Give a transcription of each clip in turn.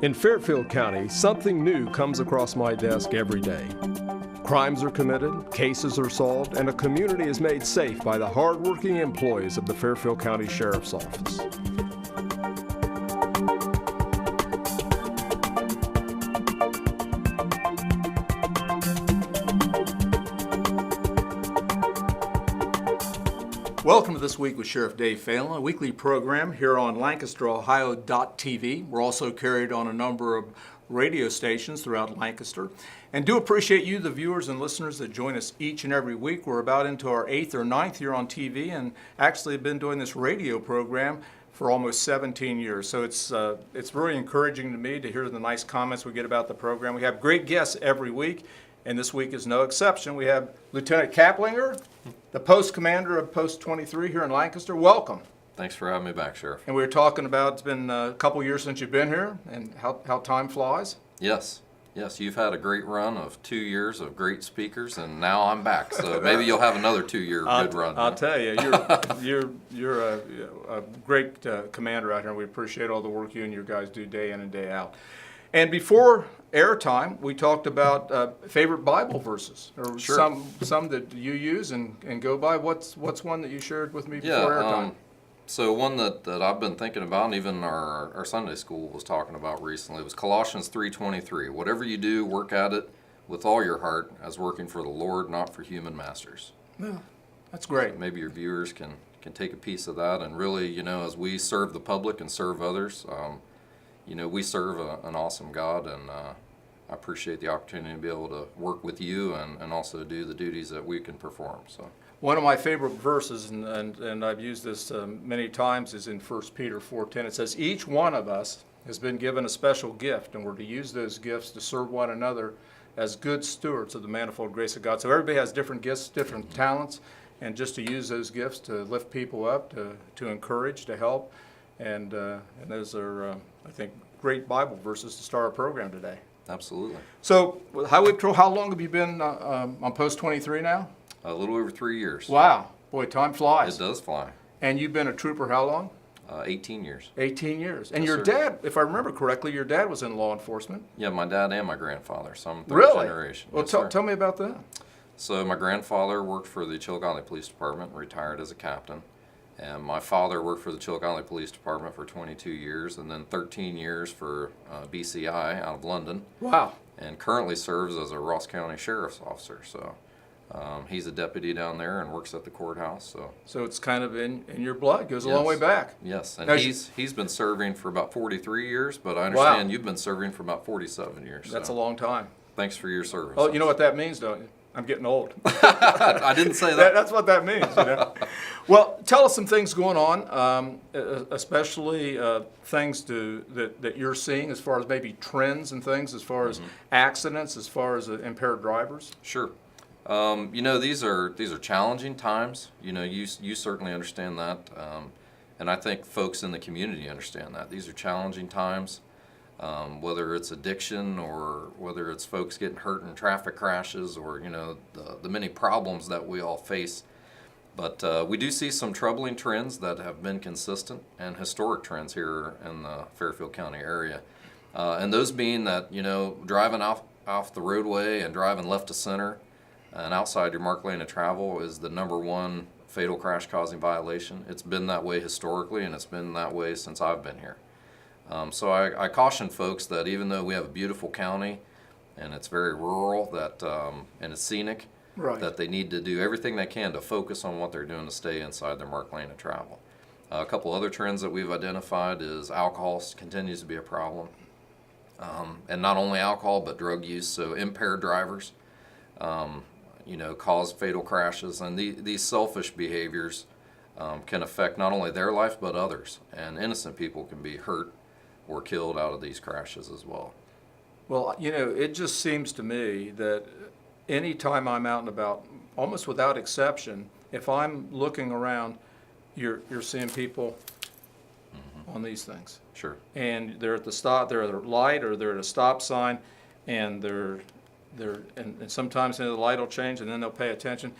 In Fairfield County, something new comes across my desk every day. Crimes are committed, cases are solved, and a community is made safe by the hardworking employees of the Fairfield County Sheriff's Office. Welcome to This Week with Sheriff Dave Phelan, a weekly program here on LancasterOhio.tv. We're also carried on a number of radio stations throughout Lancaster. And do appreciate you, the viewers and listeners that join us each and every week. We're about into our 8th or 9th year on TV and actually have been doing this radio program for almost 17 years. So it's very encouraging to me to hear the nice comments we get about the program. We have great guests every week, and this week is no exception. We have Lieutenant Caplinger, the post commander of Post 23 here in Lancaster. Welcome. Thanks for having me back, Sheriff. And we were talking about, it's been a couple years since you've been here and how time flies. Yes, you've had a great run of 2 years of great speakers, and now I'm back. So maybe you'll have another 2-year good run. I'll tell you, you're a great commander out here, and we appreciate all the work you and your guys do day in and day out. And before airtime, we talked about favorite Bible verses, or Sure. some that you use and go by. What's one that you shared with me before airtime? So one that I've been thinking about, and even our Sunday school was talking about recently, was Colossians 3:23. Whatever you do, work at it with all your heart, as working for the Lord, not for human masters. Yeah, that's great. So maybe your viewers can take a piece of that, and really, as we serve the public and serve others, we serve an awesome God, and I appreciate the opportunity to be able to work with you and also do the duties that we can perform. So. One of my favorite verses, and I've used this many times, is in 1 Peter 4:10. It says, each one of us has been given a special gift, and we're to use those gifts to serve one another as good stewards of the manifold grace of God. So everybody has different gifts, different talents, and just to use those gifts to lift people up, to encourage, to help. And those are, I think, great Bible verses to start our program today. Absolutely. So, how long have you been on Post 23 now? A little over 3 years. Wow. Boy, time flies. It does fly. And you've been a trooper how long? 18 years. 18 years. And Yes, your sir. dad, if I remember correctly, your dad was in law enforcement. Yeah, my dad and my grandfather, so I'm third Really? generation. Well, Yes, sir. tell me about that. So my grandfather worked for the Chillicothe Police Department, retired as a captain. And my father worked for the Chillicothe Police Department for 22 years, and then 13 years for BCI out of London. Wow. And currently serves as a Ross County Sheriff's Officer. So he's a deputy down there and works at the courthouse. So it's kind of in your blood. Goes a Yes. long way back. Yes, and Now, he's been serving for about 43 years, but I understand you've been serving for about 47 years. That's so a long time. Thanks for your service. Oh, you know what that means, don't you? I'm getting old. I didn't say that. That's what that means. Well, tell us some things going on, especially things that you're seeing as far as maybe trends and things, as far as accidents, as far as impaired drivers. Sure. These are challenging times. You certainly understand that, and I think folks in the community understand that. These are challenging times. Whether it's addiction or whether it's folks getting hurt in traffic crashes or, the many problems that we all face. But we do see some troubling trends that have been consistent and historic trends here in the Fairfield County area. And those being that, driving off the roadway and driving left to center and outside your marked lane of travel is the #1 fatal crash causing violation. It's been that way historically, and it's been that way since I've been here. So I caution folks that even though we have a beautiful county and it's very rural and it's scenic, Right. that they need to do everything they can to focus on what they're doing to stay inside their marked lane of travel. A couple other trends that we've identified is alcohol continues to be a problem. And not only alcohol, but drug use. So impaired drivers, cause fatal crashes. And these selfish behaviors can affect not only their life, but others. And innocent people can be hurt or killed out of these crashes as well. Well, it just seems to me that anytime I'm out and about, almost without exception, if I'm looking around, you're seeing people on these things. Sure. And they're at the light, or they're at a stop sign, and and sometimes the light will change, and then they'll pay attention.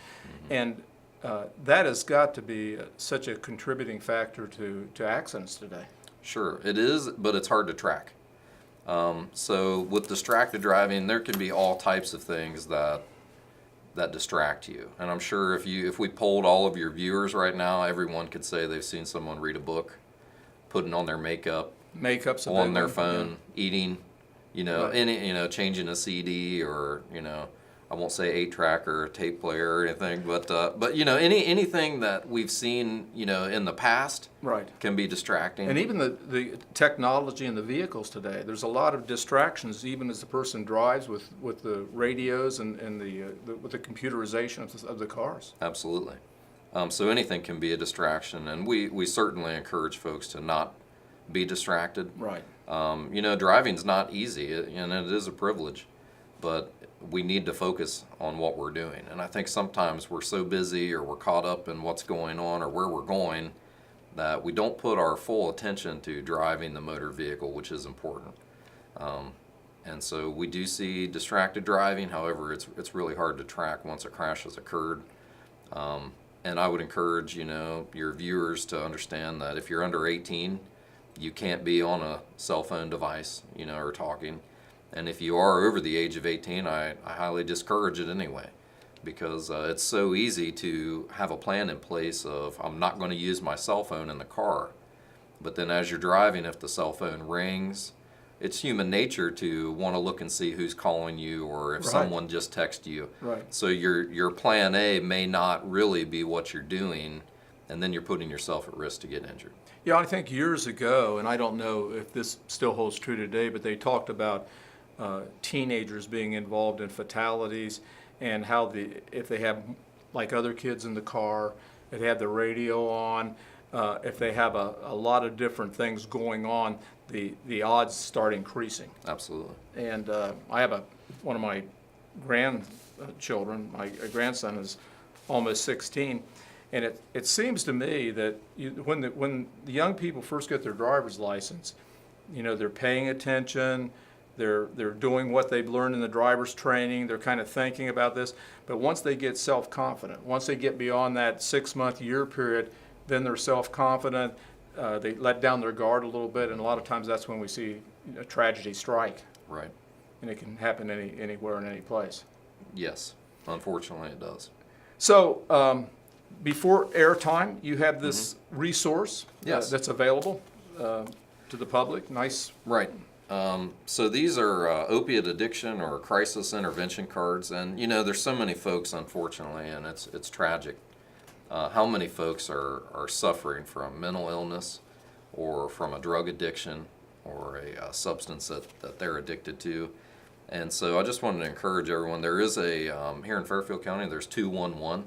And that has got to be such a contributing factor to accidents today. Sure, it is, but it's hard to track. So with distracted driving, there can be all types of things that distract you. And I'm sure if we polled all of your viewers right now, everyone could say they've seen someone read a book, putting on their Makeup's a on big their one, phone, eating, Right. changing a CD, or I won't say 8-track or a tape player or anything, but anything that we've seen in the past Right. can be distracting. And even the technology in the vehicles today, there's a lot of distractions even as the person drives with the radios and with the computerization of the cars. Absolutely. So anything can be a distraction, and we certainly encourage folks to not be distracted. Right. Driving's not easy, and it is a privilege, but we need to focus on what we're doing. And I think sometimes we're so busy, or we're caught up in what's going on or where we're going, that we don't put our full attention to driving the motor vehicle, which is important. And so we do see distracted driving. However, it's really hard to track once a crash has occurred. And I would encourage your viewers to understand that if you're under 18, you can't be on a cell phone device, or talking. And if you are over the age of 18, I highly discourage it anyway, because it's so easy to have a plan in place of, I'm not going to use my cell phone in the car. But then as you're driving, if the cell phone rings, it's human nature to want to look and see who's calling you, or if Right. someone just texted you. Right. So your plan A may not really be what you're doing, and then you're putting yourself at risk to get injured. Yeah, I think years ago, and I don't know if this still holds true today, but they talked about teenagers being involved in fatalities, and how if they have, like other kids in the car, if they have the radio on, if they have a lot of different things going on, the odds start increasing. Absolutely. And I have one of my grandchildren, my grandson is almost 16, and it seems to me that when the young people first get their driver's license, they're paying attention, they're doing what they've learned in the driver's training, they're kind of thinking about this, but once they get self-confident, once they get beyond that 6-month year period, then they're self-confident, they let down their guard a little bit, and a lot of times that's when we see a tragedy strike. Right. And it can happen anywhere in any place. Yes. Unfortunately, it does. So before airtime, you have this resource Yes. that's available to the public. Nice. Right. So these are opiate addiction or crisis intervention cards, and there's so many folks, unfortunately, and it's tragic. How many folks are suffering from mental illness, or from a drug addiction, or a substance that they're addicted to. And so I just wanted to encourage everyone, there is here in Fairfield County, there's 211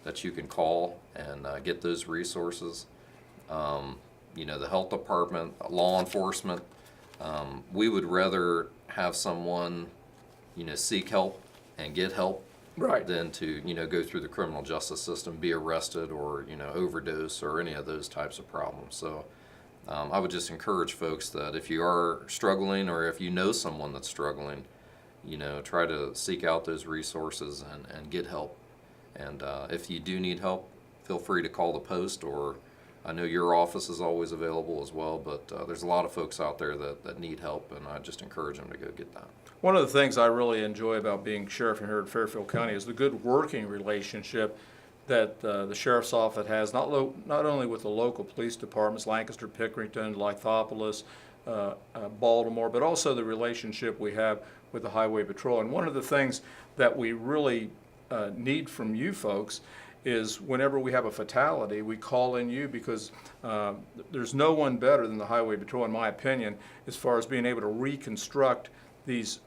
that you can call and get those resources. The health department, law enforcement, we would rather have someone, seek help and get help, Right. than to, go through the criminal justice system, be arrested, or, overdose, or any of those types of problems. So I would just encourage folks that if you are struggling, or if you know someone that's struggling, try to seek out those resources and get help. And if you do need help, feel free to call the post, or I know your office is always available as well, but there's a lot of folks out there that need help, and I just encourage them to go get that. One of the things I really enjoy about being sheriff here in Fairfield County is the good working relationship that the sheriff's office has, not only with the local police departments, Lancaster, Pickerington, Lithopolis, Baltimore, but also the relationship we have with the Highway Patrol. And one of the things that we really need from you folks is whenever we have a fatality, we call in you, because there's no one better than the Highway Patrol, in my opinion, as far as being able to reconstruct these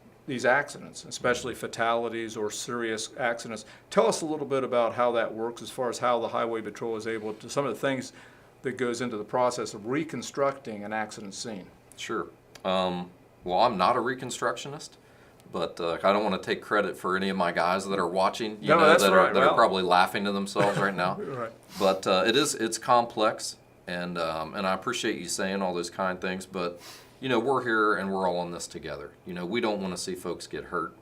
accidents, especially fatalities or serious accidents. Tell us a little bit about how that works, as far as how the Highway Patrol is able to, some of the things that goes into the process of reconstructing an accident scene. Sure. Well, I'm not a reconstructionist, but I don't want to take credit for any of my guys that are watching, that's that right. are probably laughing to themselves right now. Right. But it's complex, and I appreciate you saying all those kind things, but we're here and we're all in this together. We don't want to see folks get hurt,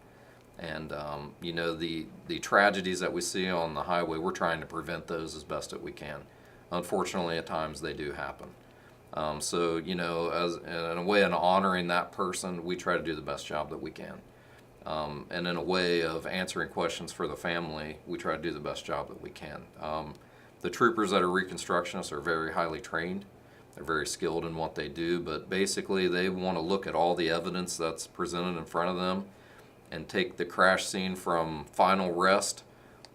And you know, the tragedies that we see on the highway, we're trying to prevent those as best that we can. Unfortunately, at times they do happen. So you know, as in a way, in honoring that person, we try to do the best job that we can. And in a way of answering questions for the family, we try to do the best job that we can. The troopers that are reconstructionists are very highly trained. They're very skilled in what they do, but basically they want to look at all the evidence that's presented in front of them and take the crash scene from final rest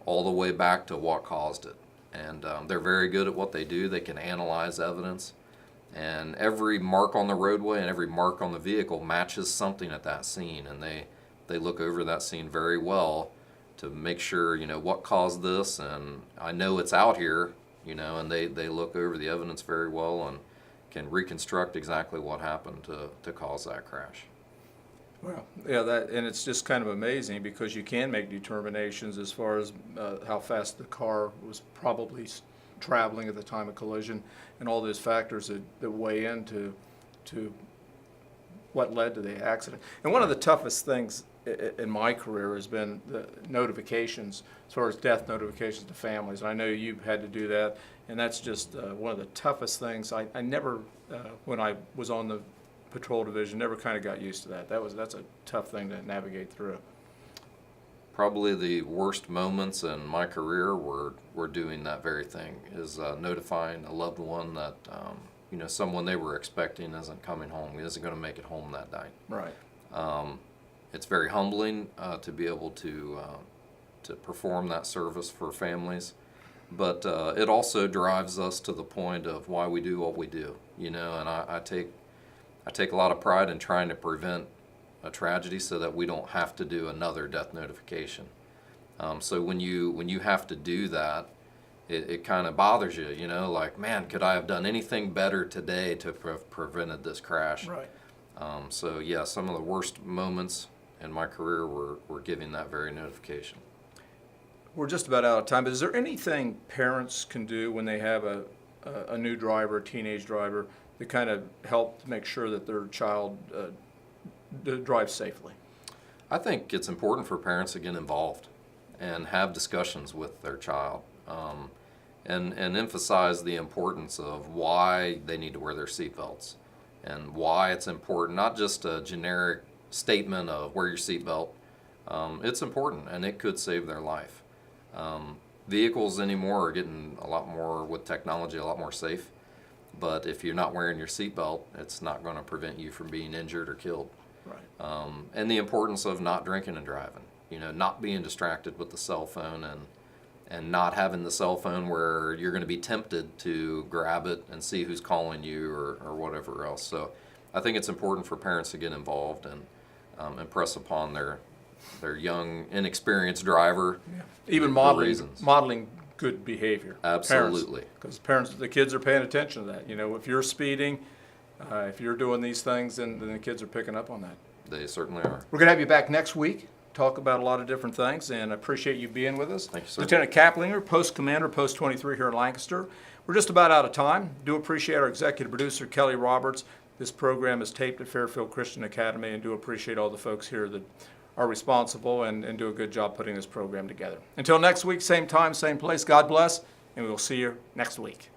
all the way back to what caused it. And they're very good at what they do. They can analyze evidence. And every mark on the roadway and every mark on the vehicle matches something at that scene. And they look over that scene very well to make sure, you know, what caused this. And I know it's out here, you know, and they look over the evidence very well and can reconstruct exactly what happened to cause that crash. Well, yeah, and it's just kind of amazing because you can make determinations as far as how fast the car was probably traveling at the time of collision, and all those factors that weigh into what led to the accident. And one of the toughest things in my career has been the notifications, as far as death notifications to families. And I know you've had to do that, and that's just one of the toughest things. I never, when I was on the patrol division, never kind of got used to that. That's a tough thing to navigate through. Probably the worst moments in my career were doing that very thing, is notifying a loved one that you know, someone they were expecting isn't coming home, isn't going to make it home that night. Right. It's very humbling to be able to perform that service for families, but it also drives us to the point of why we do what we do. You know, and I take a lot of pride in trying to prevent a tragedy so that we don't have to do another death notification. So when you have to do that, it kind of bothers you. You know, like, man, could I have done anything better today to have prevented this crash? Right. So yeah, some of the worst moments in my career were giving that very notification. We're just about out of time, but is there anything parents can do when they have a new driver, a teenage driver, to kind of help to make sure that their child drives safely? I think it's important for parents to get involved and have discussions with their child, and emphasize the importance of why they need to wear their seatbelts and why it's important, not just a generic statement of wear your seatbelt. It's important, and it could save their life. Vehicles anymore are getting a lot more, with technology, a lot more safe. But if you're not wearing your seatbelt, it's not going to prevent you from being injured or killed. Right. And the importance of not drinking and driving. You know, not being distracted with the cell phone, and not having the cell phone where you're going to be tempted to grab it and see who's calling you or whatever else. So I think it's important for parents to get involved and impress upon their young, inexperienced driver. Yeah. Even modeling good behavior. Absolutely. Because the kids are paying attention to that. You know, if you're speeding, if you're doing these things, then the kids are picking up on that. They certainly are. We're going to have you back next week, talk about a lot of different things, and I appreciate you being with us. Thank you, sir. Lieutenant Caplinger, Post Commander, Post 23 here in Lancaster. We're just about out of time. Do appreciate our executive producer, Kelly Roberts. This program is taped at Fairfield Christian Academy, and do appreciate all the folks here that are responsible and do a good job putting this program together. Until next week, same time, same place, God bless, and we will see you next week.